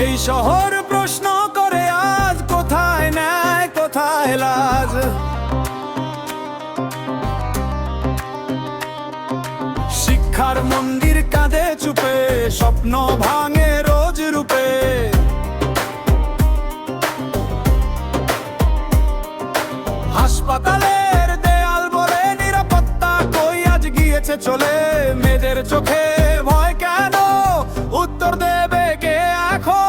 এই শহর প্রশ্ন করে আজ, কোথায় ন্যায় কোথায় লাজ। শিক্ষার মন্দির কাঁধে চুপে, স্বপ্ন ভাঙে রোজ রূপে। হাসপাতালের দেয়াল বলে নিরাপত্তা কই আজ গিয়েছে চলে। মেয়েদের চোখে ভয় কেন, উত্তর দেবে কে এখন?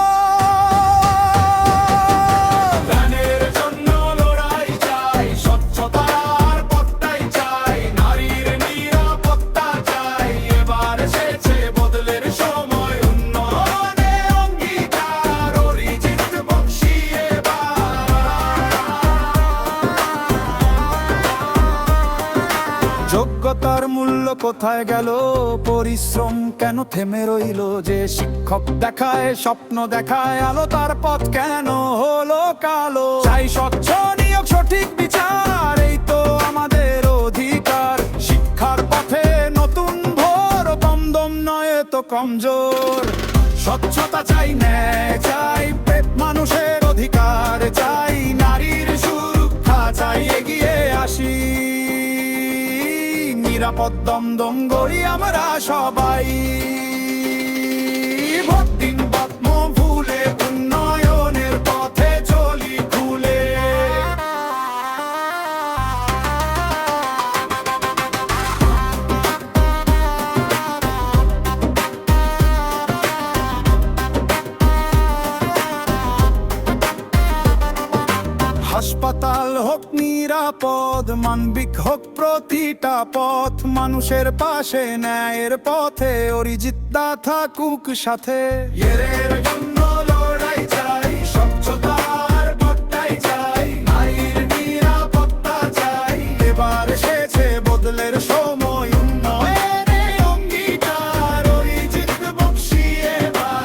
জ্ঞানের জন্য লড়াই চাই, স্বচ্ছতার পথটাই চাই, নারীর নিরাপত্তা চাই। এবার এসেছে বদলের সময়, উন্নয়নে অঙ্গীকার, অরিজিৎ বক্সী এবার। যোগ্যতার মূল্য কোথায় গেল, পরিশ্রম কেন থেমে রইল? যে শিক্ষক দেখায় স্বপ্ন দেখায় আলো, তার পথ কেন হলো কালো? চাই স্বচ্ছ নিয়োগ, সঠিক বিচার, এই তো আমাদের অধিকার। শিক্ষার পথে নতুন ভোর, দমদম নয় তো কমজোর। স্বচ্ছতা চাই, ন্যায় চাই, মানুষের অধিকার চাই, নারীর সুরক্ষা চাই, এগিয়ে আসি। নিরাপদ দমদম গড়ি আমরা সবাই। ভোট দিন বদ্ম ভুলে, উন্নয়নের পথে চলি খুলে। হাসপাতাল হোক নিরাপদ, মানবিক হোক প্রতিটা পথ, মানুষের পাশে ন্যায়ের পথে, অরিজিৎ দা থাকুক সাথে। এর জন্য লড়াই চাই, স্বচ্ছতার পথটাই চাই, নারীর নিরাপত্তা চাই। এবার এসেছে বদলের সময়, উন্নয়নে অঙ্গীকার, অরিজিৎ বক্সী এবার।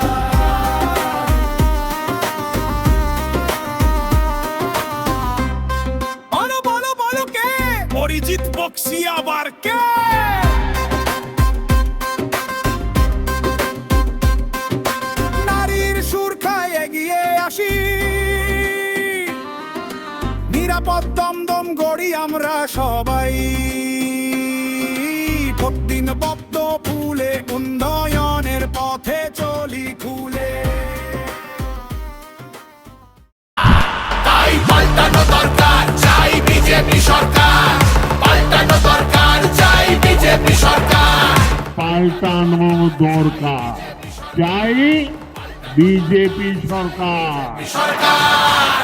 অরিজিৎ বক্সী আবার কে? নারীর সুরক্ষায় এগিয়ে আসি, নিরাপদ দমদম গড়ি আমরা সবাই। প্রতিদিন বদ্ধ ফুলে, উন্নয়নের পথে চলি খুলে। তাই পাল্টানো দরকার, চাই বিজেপি সরকার। পাল্টানো দরকার, চাই বিজেপি সরকার। পাল্টানো দরকার, চাই বিজেপি সরকার। সরকার